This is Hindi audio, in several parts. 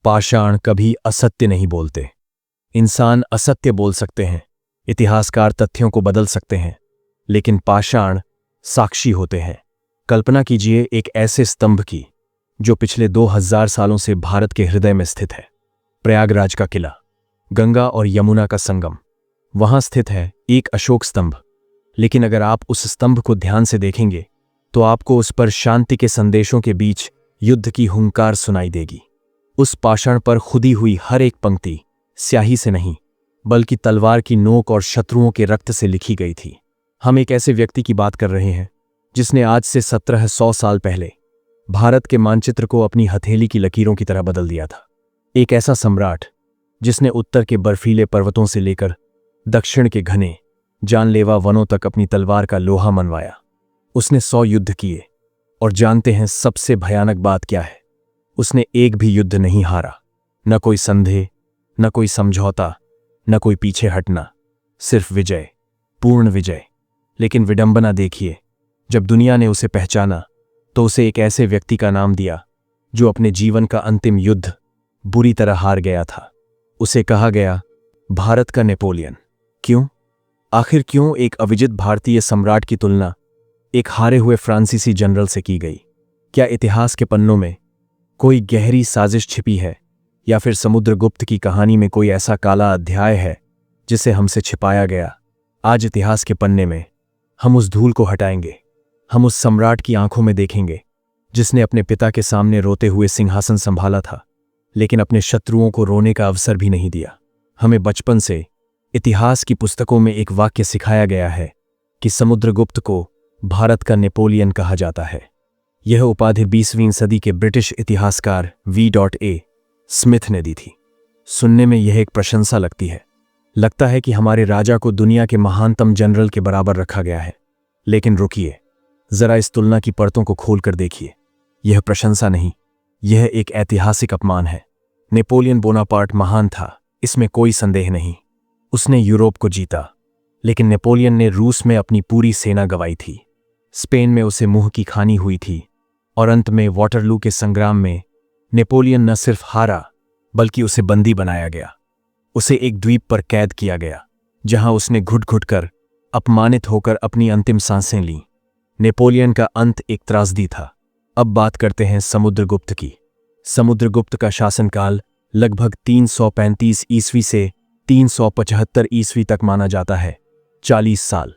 पाषाण कभी असत्य नहीं बोलते। इंसान असत्य बोल सकते हैं, इतिहासकार तथ्यों को बदल सकते हैं, लेकिन पाषाण साक्षी होते हैं। कल्पना कीजिए एक ऐसे स्तंभ की जो पिछले 2000 सालों से भारत के हृदय में स्थित है। प्रयागराज का किला, गंगा और यमुना का संगम, वहां स्थित है एक अशोक स्तंभ। लेकिन अगर आप उस स्तंभ को ध्यान से देखेंगे तो आपको उस पर शांति के संदेशों के बीच युद्ध की हुंकार सुनाई देगी। उस पाषाण पर खुदी हुई हर एक पंक्ति स्याही से नहीं, बल्कि तलवार की नोक और शत्रुओं के रक्त से लिखी गई थी। हम एक ऐसे व्यक्ति की बात कर रहे हैं जिसने आज से 1700 साल पहले भारत के मानचित्र को अपनी हथेली की लकीरों की तरह बदल दिया था। एक ऐसा सम्राट जिसने उत्तर के बर्फीले पर्वतों से लेकर दक्षिण के घने जानलेवा वनों तक अपनी तलवार का लोहा मनवाया। उसने 100 युद्ध किए, और जानते हैं सबसे भयानक बात क्या है? उसने एक भी युद्ध नहीं हारा। न कोई संदेह, न कोई समझौता, न कोई पीछे हटना, सिर्फ विजय, पूर्ण विजय। लेकिन विडंबना देखिए, जब दुनिया ने उसे पहचाना तो उसे एक ऐसे व्यक्ति का नाम दिया जो अपने जीवन का अंतिम युद्ध बुरी तरह हार गया था। उसे कहा गया भारत का नेपोलियन। क्यों? आखिर क्यों एक अविजित भारतीय सम्राट की तुलना एक हारे हुए फ्रांसीसी जनरल से की गई? क्या इतिहास के पन्नों में कोई गहरी साजिश छिपी है, या फिर समुद्रगुप्त की कहानी में कोई ऐसा काला अध्याय है जिसे हमसे छिपाया गया? आज इतिहास के पन्ने में हम उस धूल को हटाएंगे। हम उस सम्राट की आंखों में देखेंगे जिसने अपने पिता के सामने रोते हुए सिंहासन संभाला था, लेकिन अपने शत्रुओं को रोने का अवसर भी नहीं दिया। हमें बचपन से इतिहास की पुस्तकों में एक वाक्य सिखाया गया है कि समुद्रगुप्त को भारत का नेपोलियन कहा जाता है। यह उपाधि 20वीं सदी के ब्रिटिश इतिहासकार V.A. स्मिथ ने दी थी। सुनने में यह एक प्रशंसा लगती है। लगता है कि हमारे राजा को दुनिया के महानतम जनरल के बराबर रखा गया है। लेकिन रुकिए, जरा इस तुलना की परतों को खोलकर देखिए। यह प्रशंसा नहीं, यह एक ऐतिहासिक अपमान है। नेपोलियन बोनापार्ट महान था, इसमें कोई संदेह नहीं। उसने यूरोप को जीता, लेकिन नेपोलियन ने रूस में अपनी पूरी सेना गंवाई थी। स्पेन में उसे मुंह की खानी हुई थी, और अंत में वाटरलू के संग्राम में नेपोलियन न सिर्फ हारा, बल्कि उसे बंदी बनाया गया। उसे एक द्वीप पर कैद किया गया, जहां उसने घुट-घुट कर अपमानित होकर अपनी अंतिम सांसें लीं। नेपोलियन का अंत एक त्रासदी था। अब बात करते हैं समुद्रगुप्त की। समुद्रगुप्त का शासनकाल लगभग 335 ईस्वी से 375 ईस्वी तक माना जाता है। 40 साल।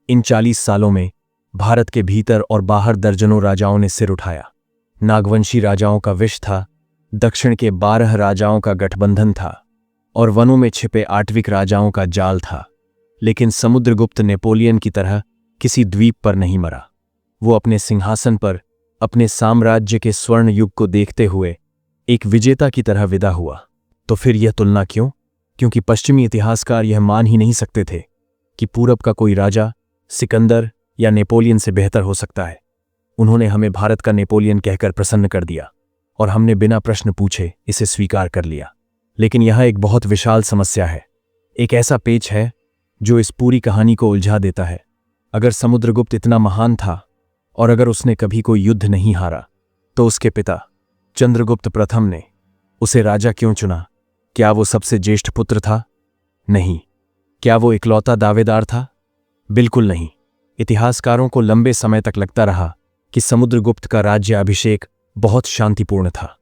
इन 40 सालों में भारत के भीतर और बाहर दर्जनों राजाओं ने सिर उठाया। नागवंशी राजाओं का विष था, दक्षिण के 12 राजाओं का गठबंधन था, और वनों में छिपे आट्विक राजाओं का जाल था। लेकिन समुद्रगुप्त नेपोलियन की तरह किसी द्वीप पर नहीं मरा। वो अपने सिंहासन पर अपने साम्राज्य के स्वर्ण युग को देखते हुए एक विजेता की तरह विदा हुआ। तो फिर यह तुलना क्यों? क्योंकि पश्चिमी इतिहासकार यह मान ही नहीं सकते थे कि पूरब का कोई राजा सिकंदर या नेपोलियन से बेहतर हो सकता है। उन्होंने हमें भारत का नेपोलियन कहकर प्रसन्न कर दिया, और हमने बिना प्रश्न पूछे इसे स्वीकार कर लिया। लेकिन यह एक बहुत विशाल समस्या है। एक ऐसा पेच है जो इस पूरी कहानी को उलझा देता है। अगर समुद्रगुप्त इतना महान था, और अगर उसने कभी कोई युद्ध नहीं हारा, तो उसके पिता चंद्रगुप्त प्रथम ने उसे राजा क्यों चुना? क्या वो सबसे ज्येष्ठ पुत्र था? नहीं। क्या वो इकलौता दावेदार था? बिल्कुल नहीं। इतिहासकारों को लंबे समय तक लगता रहा कि समुद्रगुप्त का राज्याभिषेक बहुत शांतिपूर्ण था।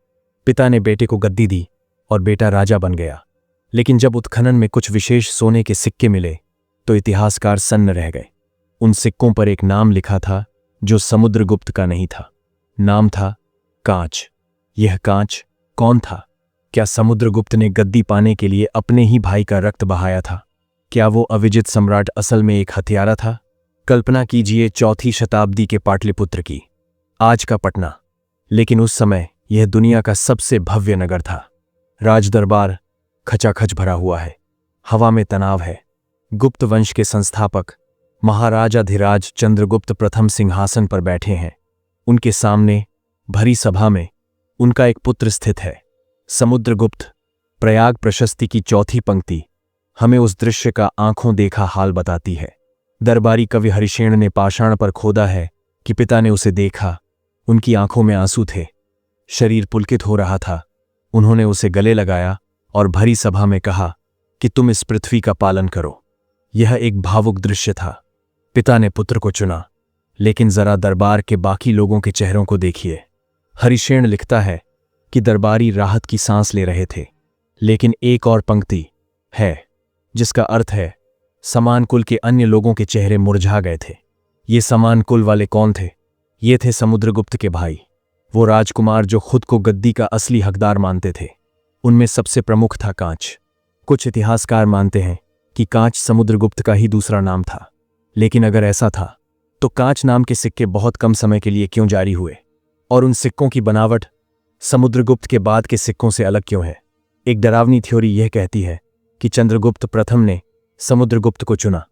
पिता ने बेटे को गद्दी दी और बेटा राजा बन गया। लेकिन जब उत्खनन में कुछ विशेष सोने के सिक्के मिले तो इतिहासकार सन्न रह गए। उन सिक्कों पर एक नाम लिखा था जो समुद्रगुप्त का नहीं था। नाम था कांच। यह कांच कौन था? क्या समुद्रगुप्त ने गद्दी पाने के लिए अपने ही भाई का रक्त बहाया था? क्या वो अविजित सम्राट असल में एक हत्यारा था? कल्पना कीजिए 4वीं शताब्दी के पाटलिपुत्र की, आज का पटना। लेकिन उस समय यह दुनिया का सबसे भव्य नगर था। राजदरबार खचाखच भरा हुआ है, हवा में तनाव है। गुप्त वंश के संस्थापक महाराजाधिराज चंद्रगुप्त प्रथम सिंहासन पर बैठे हैं। उनके सामने भरी सभा में उनका एक पुत्र स्थित है, समुद्रगुप्त। प्रयाग प्रशस्ति की 4थी पंक्ति हमें उस दृश्य का आंखों देखा हाल बताती है। दरबारी कवि हरिशेन ने पाषाण पर खोदा है कि पिता ने उसे देखा। उनकी आंखों में आंसू थे, शरीर पुलकित हो रहा था, उन्होंने उसे गले लगाया और भरी सभा में कहा कि तुम इस पृथ्वी का पालन करो। यह एक भावुक दृश्य था। पिता ने पुत्र को चुना, लेकिन जरा दरबार के बाकी लोगों के चेहरों को देखिए। हरिशेन लिखता है कि दरबारी राहत की सांस ले रहे थे, लेकिन एक और पंक्ति है जिसका अर्थ है समान कुल के अन्य लोगों के चेहरे मुरझा गए थे। ये समान कुल वाले कौन थे? ये थे समुद्रगुप्त के भाई, वो राजकुमार जो खुद को गद्दी का असली हकदार मानते थे। उनमें सबसे प्रमुख था कांच। कुछ इतिहासकार मानते हैं कि कांच समुद्रगुप्त का ही दूसरा नाम था, लेकिन अगर ऐसा था तो कांच नाम के सिक्के बहुत कम समय के लिए क्यों जारी हुए, और उन सिक्कों की बनावट समुद्रगुप्त के बाद के सिक्कों से अलग क्यों है? एक डरावनी थ्योरी यह कहती है कि चंद्रगुप्त प्रथम ने समुद्रगुप्त को चुना,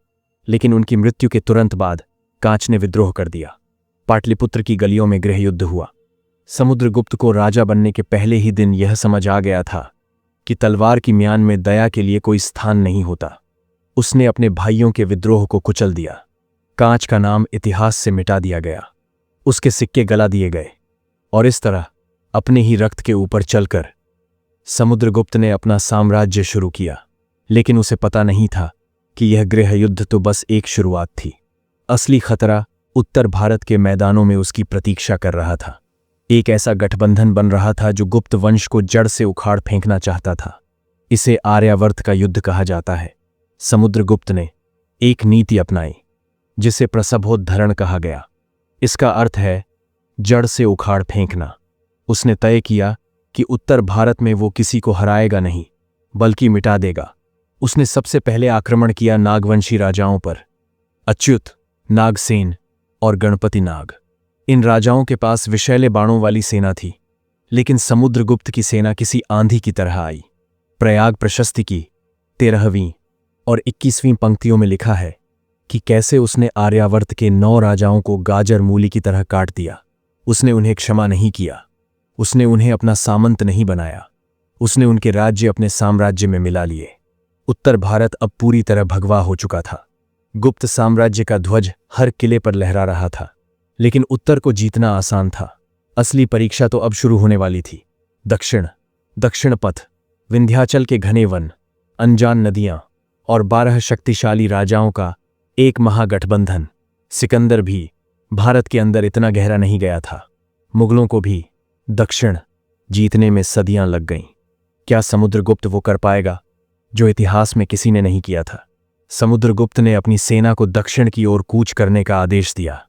लेकिन उनकी मृत्यु के तुरंत बाद कांच ने विद्रोह कर दिया। पाटलिपुत्र की गलियों में गृहयुद्ध हुआ। समुद्रगुप्त को राजा बनने के पहले ही दिन यह समझ आ गया था कि तलवार की म्यान में दया के लिए कोई स्थान नहीं होता। उसने अपने भाइयों के विद्रोह को कुचल दिया। कांच का नाम इतिहास से मिटा दिया गया, उसके सिक्के गला दिए गए, और इस तरह अपने ही रक्त के ऊपर चलकर समुद्रगुप्त ने अपना साम्राज्य शुरू किया। लेकिन उसे पता नहीं था कि यह गृहयुद्ध तो बस एक शुरुआत थी। असली खतरा उत्तर भारत के मैदानों में उसकी प्रतीक्षा कर रहा था। एक ऐसा गठबंधन बन रहा था जो गुप्त वंश को जड़ से उखाड़ फेंकना चाहता था। इसे आर्यावर्त का युद्ध कहा जाता है। समुद्रगुप्त ने एक नीति अपनाई जिसे प्रसभोद्धरण कहा गया। इसका अर्थ है जड़ से उखाड़ फेंकना। उसने तय किया कि उत्तर भारत में वो किसी को हराएगा नहीं, बल्कि मिटा देगा। उसने सबसे पहले आक्रमण किया नागवंशी राजाओं पर, अच्युत, नागसेन और गणपति नाग। इन राजाओं के पास विषैले बाणों वाली सेना थी, लेकिन समुद्रगुप्त की सेना किसी आंधी की तरह आई। प्रयाग प्रशस्ति की 13वीं और 21वीं पंक्तियों में लिखा है कि कैसे उसने आर्यावर्त के 9 राजाओं को गाजर मूली की तरह काट दिया। उसने उन्हें क्षमा नहीं किया, उसने उन्हें अपना सामंत नहीं बनाया, उसने उनके राज्य अपने साम्राज्य में मिला लिए। उत्तर भारत अब पूरी तरह भगवा हो चुका था। गुप्त साम्राज्य का ध्वज हर किले पर लहरा रहा था, लेकिन उत्तर को जीतना आसान था। असली परीक्षा तो अब शुरू होने वाली थी। दक्षिण पथ, विंध्याचल के घने वन, अनजान नदियां और 12 शक्तिशाली राजाओं का एक महागठबंधन। सिकंदर भी भारत के अंदर इतना गहरा नहीं गया था। मुगलों को भी दक्षिण जीतने में सदियां लग गईं। क्या समुद्रगुप्त वो कर पाएगा जो इतिहास में किसी ने नहीं किया था? समुद्रगुप्त ने अपनी सेना को दक्षिण की ओर कूच करने का आदेश दिया,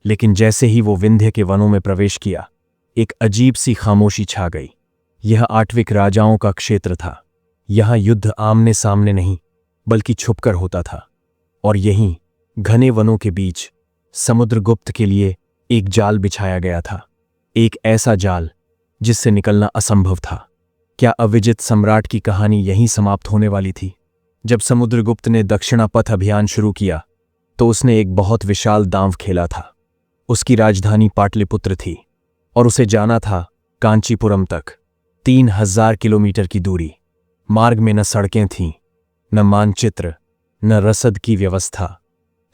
लेकिन जैसे ही वो विंध्य के वनों में प्रवेश किया, एक अजीब सी खामोशी छा गई। यह आट्विक राजाओं का क्षेत्र था। यहां युद्ध आमने सामने नहीं, बल्कि छुपकर होता था। और यहीं घने वनों के बीच समुद्रगुप्त के लिए एक जाल बिछाया गया था, एक ऐसा जाल जिससे निकलना असंभव था। क्या अविजित सम्राट की कहानी यहीं समाप्त होने वाली थी? जब समुद्रगुप्त ने दक्षिणापथ अभियान शुरू किया तो उसने एक बहुत विशाल दांव खेला था। उसकी राजधानी पाटलिपुत्र थी और उसे जाना था कांचीपुरम तक। 3000 किलोमीटर की दूरी। मार्ग में न सड़कें थीं, न मानचित्र, न रसद की व्यवस्था,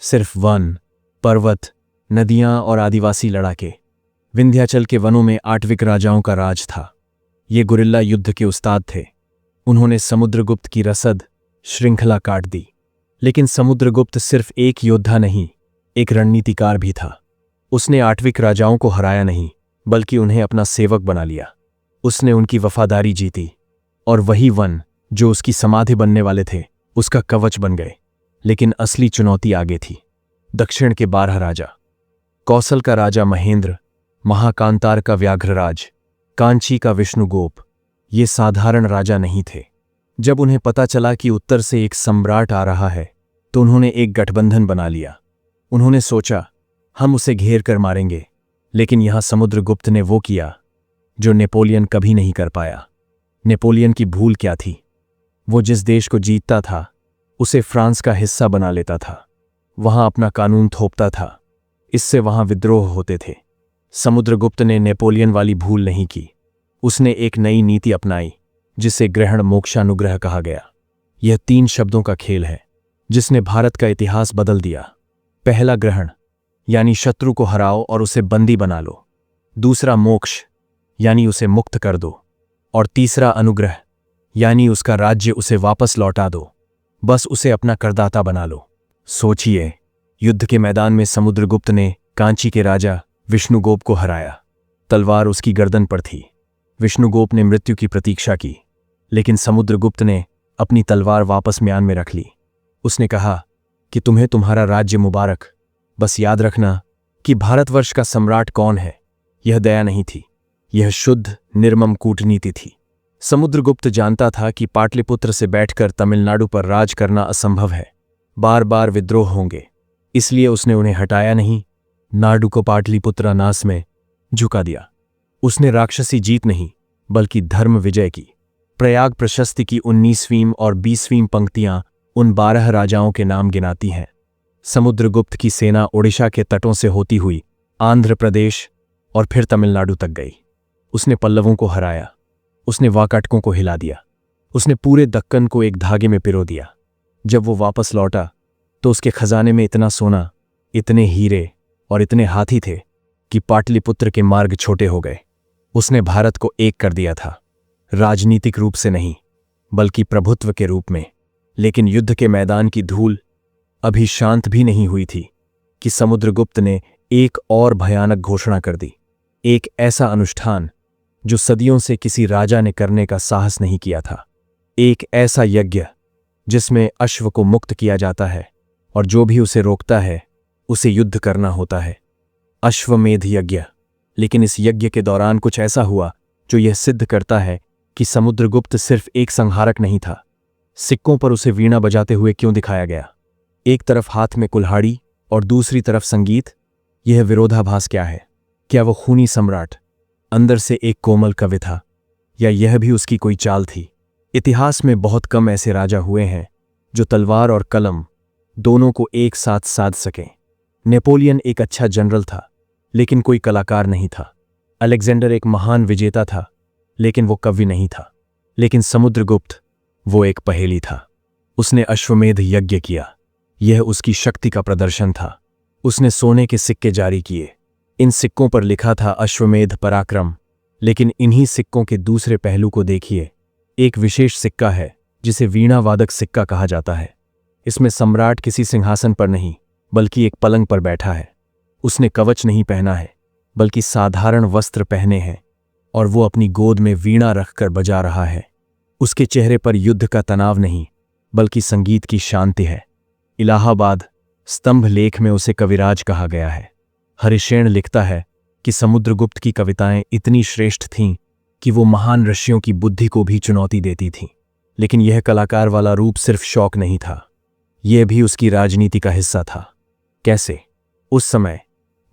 सिर्फ वन, पर्वत, नदियां और आदिवासी लड़ाके। विंध्याचल के वनों में आट्विक राजाओं का राज था। ये गुरिल्ला युद्ध के उस्ताद थे। उन्होंने समुद्रगुप्त की रसद श्रृंखला काट दी। लेकिन समुद्रगुप्त सिर्फ एक योद्धा नहीं, एक रणनीतिकार भी था। उसने आट्विक राजाओं को हराया नहीं, बल्कि उन्हें अपना सेवक बना लिया। उसने उनकी वफादारी जीती, और वही वन जो उसकी समाधि बनने वाले थे उसका कवच बन गए। लेकिन असली चुनौती आगे थी। दक्षिण के 12 राजा, कौशल का राजा महेंद्र, महाकांतार का व्याघ्रराज, कांची का विष्णुगोप, ये साधारण राजा नहीं थे। जब उन्हें पता चला कि उत्तर से एक सम्राट आ रहा है तो उन्होंने एक गठबंधन बना लिया। उन्होंने सोचा, हम उसे घेर कर मारेंगे। लेकिन यहां समुद्रगुप्त ने वो किया जो नेपोलियन कभी नहीं कर पाया। नेपोलियन की भूल क्या थी? वो जिस देश को जीतता था उसे फ्रांस का हिस्सा बना लेता था, वहां अपना कानून थोपता था। इससे वहां विद्रोह होते थे। समुद्रगुप्त ने नेपोलियन वाली भूल नहीं की। उसने एक नई नीति अपनाई जिसे ग्रहण मोक्षानुग्रह कहा गया। यह 3 शब्दों का खेल है जिसने भारत का इतिहास बदल दिया। पहला ग्रहण, यानी शत्रु को हराओ और उसे बंदी बना लो। दूसरा मोक्ष, यानी उसे मुक्त कर दो। और तीसरा अनुग्रह, यानी उसका राज्य उसे वापस लौटा दो, बस उसे अपना करदाता बना लो। सोचिए, युद्ध के मैदान में समुद्रगुप्त ने कांची के राजा विष्णुगोप को हराया। तलवार उसकी गर्दन पर थी। विष्णुगोप ने मृत्यु की प्रतीक्षा की, लेकिन समुद्रगुप्त ने अपनी तलवार वापस म्यान में रख ली। उसने कहा कि तुम्हें तुम्हारा राज्य मुबारक, बस याद रखना कि भारतवर्ष का सम्राट कौन है। यह दया नहीं थी, यह शुद्ध निर्मम कूटनीति थी। समुद्रगुप्त जानता था कि पाटलिपुत्र से बैठकर तमिलनाडु पर राज करना असंभव है, बार बार विद्रोह होंगे। इसलिए उसने उन्हें हटाया नहीं, नाडु को पाटलिपुत्र नास में झुका दिया। उसने राक्षसी जीत नहीं, बल्कि धर्म विजय की। प्रयाग प्रशस्ति की 19वीं और 20वीं पंक्तियां उन 12 राजाओं के नाम गिनाती हैं। समुद्रगुप्त की सेना ओडिशा के तटों से होती हुई आंध्र प्रदेश और फिर तमिलनाडु तक गई। उसने पल्लवों को हराया, उसने वाकाटकों को हिला दिया, उसने पूरे दक्कन को एक धागे में पिरो दिया। जब वो वापस लौटा तो उसके खजाने में इतना सोना, इतने हीरे और इतने हाथी थे कि पाटलिपुत्र के मार्ग छोटे हो गए। उसने भारत को एक कर दिया था, राजनीतिक रूप से नहीं, बल्कि प्रभुत्व के रूप में। लेकिन युद्ध के मैदान की धूल अभी शांत भी नहीं हुई थी कि समुद्रगुप्त ने एक और भयानक घोषणा कर दी। एक ऐसा अनुष्ठान जो सदियों से किसी राजा ने करने का साहस नहीं किया था। एक ऐसा यज्ञ जिसमें अश्व को मुक्त किया जाता है और जो भी उसे रोकता है उसे युद्ध करना होता है। अश्वमेध यज्ञ। लेकिन इस यज्ञ के दौरान कुछ ऐसा हुआ जो यह सिद्ध करता है कि समुद्रगुप्त सिर्फ एक संहारक नहीं था। सिक्कों पर उसे वीणा बजाते हुए क्यों दिखाया गया? एक तरफ हाथ में कुल्हाड़ी और दूसरी तरफ संगीत। यह विरोधाभास क्या है? क्या वो खूनी सम्राट अंदर से एक कोमल कवि था, या यह भी उसकी कोई चाल थी? इतिहास में बहुत कम ऐसे राजा हुए हैं जो तलवार और कलम दोनों को एक साथ साध सकें। नेपोलियन एक अच्छा जनरल था, लेकिन कोई कलाकार नहीं था। अलेक्जेंडर एक महान विजेता था, लेकिन वो कवि नहीं था। लेकिन समुद्रगुप्त, वो एक पहेली था। उसने अश्वमेध यज्ञ किया, यह उसकी शक्ति का प्रदर्शन था। उसने सोने के सिक्के जारी किए। इन सिक्कों पर लिखा था अश्वमेध पराक्रम। लेकिन इन्हीं सिक्कों के दूसरे पहलू को देखिए। एक विशेष सिक्का है जिसे वीणावादक सिक्का कहा जाता है। इसमें सम्राट किसी सिंहासन पर नहीं, बल्कि एक पलंग पर बैठा है। उसने कवच नहीं पहना है, बल्कि साधारण वस्त्र पहने हैं, और वो अपनी गोद में वीणा रखकर बजा रहा है। उसके चेहरे पर युद्ध का तनाव नहीं, बल्कि संगीत की शांति है। इलाहाबाद स्तंभ लेख में उसे कविराज कहा गया है। हरिशेन लिखता है कि समुद्रगुप्त की कविताएं इतनी श्रेष्ठ थीं कि वो महान ऋषियों की बुद्धि को भी चुनौती देती थीं। लेकिन यह कलाकार वाला रूप सिर्फ शौक नहीं था, यह भी उसकी राजनीति का हिस्सा था। कैसे? उस समय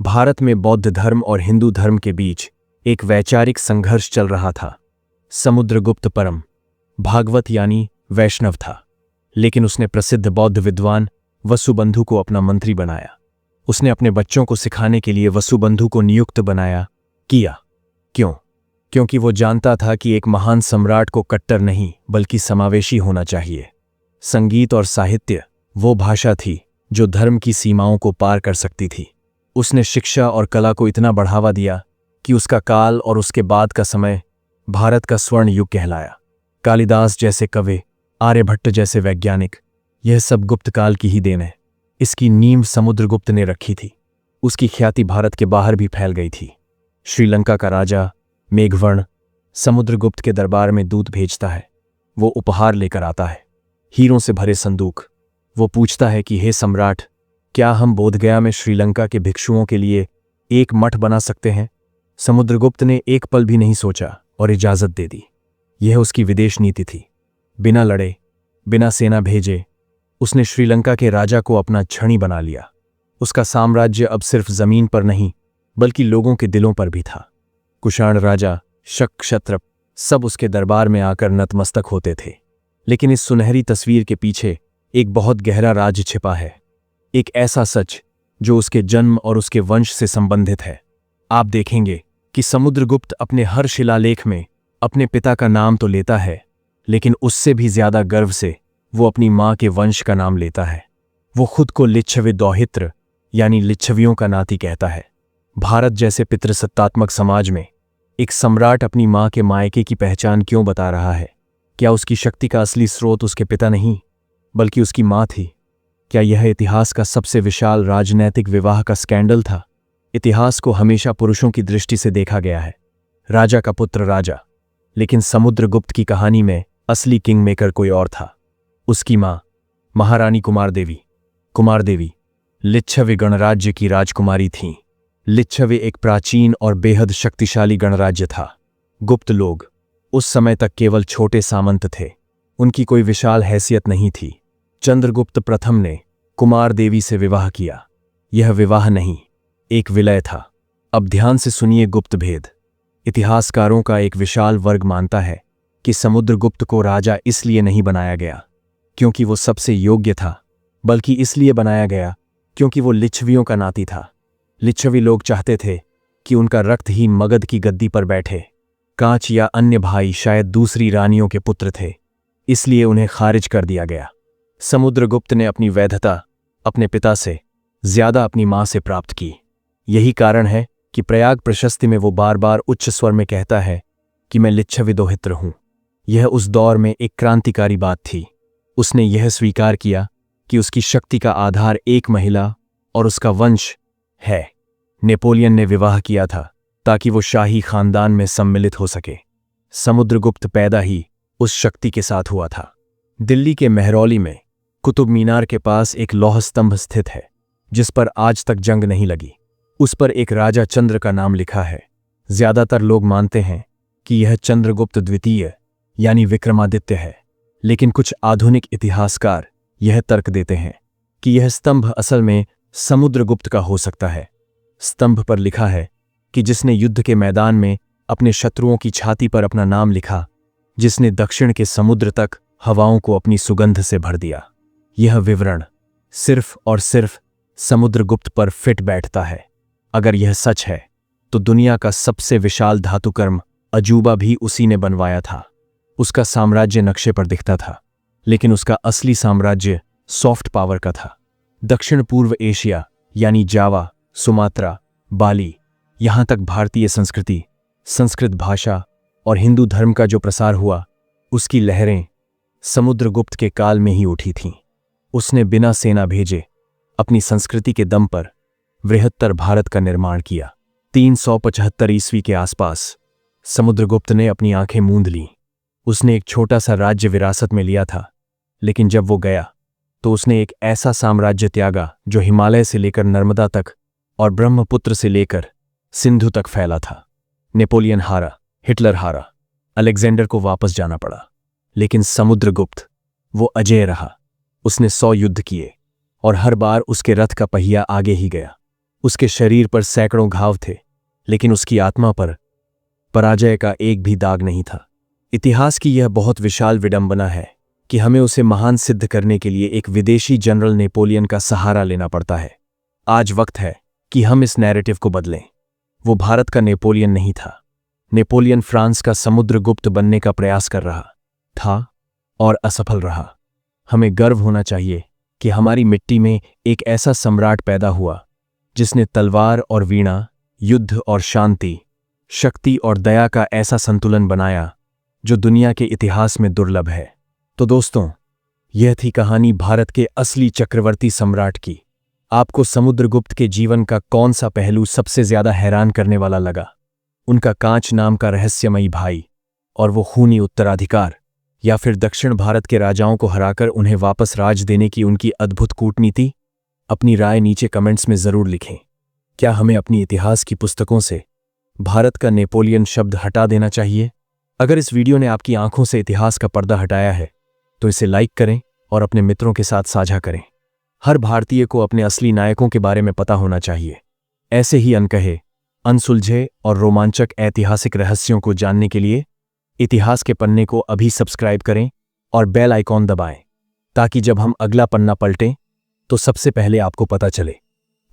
भारत में बौद्ध धर्म और हिंदू धर्म के बीच एक वैचारिक संघर्ष चल रहा था। समुद्रगुप्त परम भागवत यानी वैष्णव था, लेकिन उसने प्रसिद्ध बौद्ध विद्वान वसुबंधु को अपना मंत्री बनाया। उसने अपने बच्चों को सिखाने के लिए वसुबंधु को नियुक्त किया। क्यों? क्योंकि वो जानता था कि एक महान सम्राट को कट्टर नहीं, बल्कि समावेशी होना चाहिए। संगीत और साहित्य वो भाषा थी जो धर्म की सीमाओं को पार कर सकती थी। उसने शिक्षा और कला को इतना बढ़ावा दिया कि उसका काल और उसके बाद का समय भारत का स्वर्ण युग कहलाया। कालिदास जैसे कवि, आर्यभट्ट जैसे वैज्ञानिक, यह सब गुप्त काल की ही देन है। इसकी नींव समुद्रगुप्त ने रखी थी। उसकी ख्याति भारत के बाहर भी फैल गई थी। श्रीलंका का राजा मेघवर्ण समुद्रगुप्त के दरबार में दूत भेजता है। वो उपहार लेकर आता है, हीरों से भरे संदूक। वो पूछता है कि हे सम्राट, क्या हम बोधगया में श्रीलंका के भिक्षुओं के लिए एक मठ बना सकते हैं? समुद्रगुप्त ने एक पल भी नहीं सोचा और इजाजत दे दी। यह उसकी विदेश नीति थी। बिना लड़े, बिना सेना भेजे उसने श्रीलंका के राजा को अपना छणी बना लिया। उसका साम्राज्य अब सिर्फ जमीन पर नहीं, बल्कि लोगों के दिलों पर भी था। कुषाण राजा, शक, क्षत्रप सब उसके दरबार में आकर नतमस्तक होते थे। लेकिन इस सुनहरी तस्वीर के पीछे एक बहुत गहरा राज छिपा है। एक ऐसा सच जो उसके जन्म और उसके वंश से संबंधित है। आप देखेंगे कि समुद्रगुप्त अपने हर शिलालेख में अपने पिता का नाम तो लेता है, लेकिन उससे भी ज्यादा गर्व से वो अपनी मां के वंश का नाम लेता है। वो खुद को लिच्छवी दौहित्र यानी लिच्छवियों का नाती कहता है। भारत जैसे पितृसत्तात्मक समाज में एक सम्राट अपनी माँ के मायके की पहचान क्यों बता रहा है? क्या उसकी शक्ति का असली स्रोत उसके पिता नहीं बल्कि उसकी माँ थी? क्या यह इतिहास का सबसे विशाल राजनैतिक विवाह का स्कैंडल था? इतिहास को हमेशा पुरुषों की दृष्टि से देखा गया है, राजा का पुत्र राजा। लेकिन समुद्रगुप्त की कहानी में असली किंग मेकर कोई और था। उसकी माँ महारानी कुमारदेवी लिच्छवी गणराज्य की राजकुमारी थीं। लिच्छवी एक प्राचीन और बेहद शक्तिशाली गणराज्य था। गुप्त लोग उस समय तक केवल छोटे सामंत थे, उनकी कोई विशाल हैसियत नहीं थी। चंद्रगुप्त प्रथम ने कुमारदेवी से विवाह किया। यह विवाह नहीं, एक विलय था। अब ध्यान से सुनिए गुप्त भेद। इतिहासकारों का एक विशाल वर्ग मानता है कि समुद्रगुप्त को राजा इसलिए नहीं बनाया गया क्योंकि वो सबसे योग्य था, बल्कि इसलिए बनाया गया क्योंकि वो लिच्छवियों का नाती था। लिच्छवी लोग चाहते थे कि उनका रक्त ही मगध की गद्दी पर बैठे। कांच या अन्य भाई शायद दूसरी रानियों के पुत्र थे, इसलिए उन्हें खारिज कर दिया गया। समुद्रगुप्त ने अपनी वैधता अपने पिता से ज्यादा अपनी मां से प्राप्त की। यही कारण है कि प्रयाग प्रशस्ति में वो बार बार उच्च स्वर में कहता है कि मैं लिच्छवी दोहित्र हूं। यह उस दौर में एक क्रांतिकारी बात थी। उसने यह स्वीकार किया कि उसकी शक्ति का आधार एक महिला और उसका वंश है। नेपोलियन ने विवाह किया था ताकि वो शाही खानदान में सम्मिलित हो सके। समुद्रगुप्त पैदा ही उस शक्ति के साथ हुआ था। दिल्ली के महरौली में कुतुब मीनार के पास एक लौह स्तंभ स्थित है जिस पर आज तक जंग नहीं लगी। उस पर एक राजा चंद्र का नाम लिखा है। ज्यादातर लोग मानते हैं कि यह चंद्रगुप्त द्वितीय यानी विक्रमादित्य है, लेकिन कुछ आधुनिक इतिहासकार यह तर्क देते हैं कि यह स्तंभ असल में समुद्रगुप्त का हो सकता है। स्तंभ पर लिखा है कि जिसने युद्ध के मैदान में अपने शत्रुओं की छाती पर अपना नाम लिखा, जिसने दक्षिण के समुद्र तक हवाओं को अपनी सुगंध से भर दिया। यह विवरण सिर्फ और सिर्फ समुद्रगुप्त पर फिट बैठता है। अगर यह सच है तो दुनिया का सबसे विशाल धातुकर्म अजूबा भी उसी ने बनवाया था। उसका साम्राज्य नक्शे पर दिखता था, लेकिन उसका असली साम्राज्य सॉफ्ट पावर का था। दक्षिण पूर्व एशिया यानी जावा, सुमात्रा, बाली, यहां तक भारतीय संस्कृति, संस्कृत भाषा और हिंदू धर्म का जो प्रसार हुआ, उसकी लहरें समुद्रगुप्त के काल में ही उठी थीं। उसने बिना सेना भेजे अपनी संस्कृति के दम पर बृहत्तर भारत का निर्माण किया। 375 ईस्वी के आसपास समुद्रगुप्त ने अपनी आंखें मूंद लीं। उसने एक छोटा सा राज्य विरासत में लिया था, लेकिन जब वो गया तो उसने एक ऐसा साम्राज्य त्यागा जो हिमालय से लेकर नर्मदा तक और ब्रह्मपुत्र से लेकर सिंधु तक फैला था। नेपोलियन हारा, हिटलर हारा, अलेक्जेंडर को वापस जाना पड़ा, लेकिन समुद्रगुप्त वो अजेय रहा। उसने 100 युद्ध किए और हर बार उसके रथ का पहिया आगे ही गया। उसके शरीर पर सैकड़ों घाव थे, लेकिन उसकी आत्मा पर पराजय का एक भी दाग नहीं था। इतिहास की यह बहुत विशाल विडंबना है कि हमें उसे महान सिद्ध करने के लिए एक विदेशी जनरल नेपोलियन का सहारा लेना पड़ता है। आज वक्त है कि हम इस नैरेटिव को बदलें। वो भारत का नेपोलियन नहीं था। नेपोलियन फ्रांस का समुद्रगुप्त बनने का प्रयास कर रहा था और असफल रहा। हमें गर्व होना चाहिए कि हमारी मिट्टी में एक ऐसा सम्राट पैदा हुआ जिसने तलवार और वीणा, युद्ध और शांति, शक्ति और दया का ऐसा संतुलन बनाया जो दुनिया के इतिहास में दुर्लभ है। तो दोस्तों, यह थी कहानी भारत के असली चक्रवर्ती सम्राट की। आपको समुद्रगुप्त के जीवन का कौन सा पहलू सबसे ज्यादा हैरान करने वाला लगा? उनका कांच नाम का रहस्यमयी भाई और वो खूनी उत्तराधिकार, या फिर दक्षिण भारत के राजाओं को हराकर उन्हें वापस राज देने की उनकी अद्भुत कूटनीति? अपनी राय नीचे कमेंट्स में जरूर लिखें। क्या हमें अपनी इतिहास की पुस्तकों से भारत का नेपोलियन शब्द हटा देना चाहिए? अगर इस वीडियो ने आपकी आंखों से इतिहास का पर्दा हटाया है तो इसे लाइक करें और अपने मित्रों के साथ साझा करें। हर भारतीय को अपने असली नायकों के बारे में पता होना चाहिए। ऐसे ही अनकहे, अनसुलझे और रोमांचक ऐतिहासिक रहस्यों को जानने के लिए इतिहास के पन्ने को अभी सब्सक्राइब करें और बेल आइकॉन दबाएं, ताकि जब हम अगला पन्ना पलटें तो सबसे पहले आपको पता चले।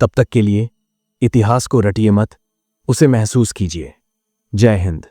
तब तक के लिए इतिहास को रटिए मत, उसे महसूस कीजिए। जय हिंद।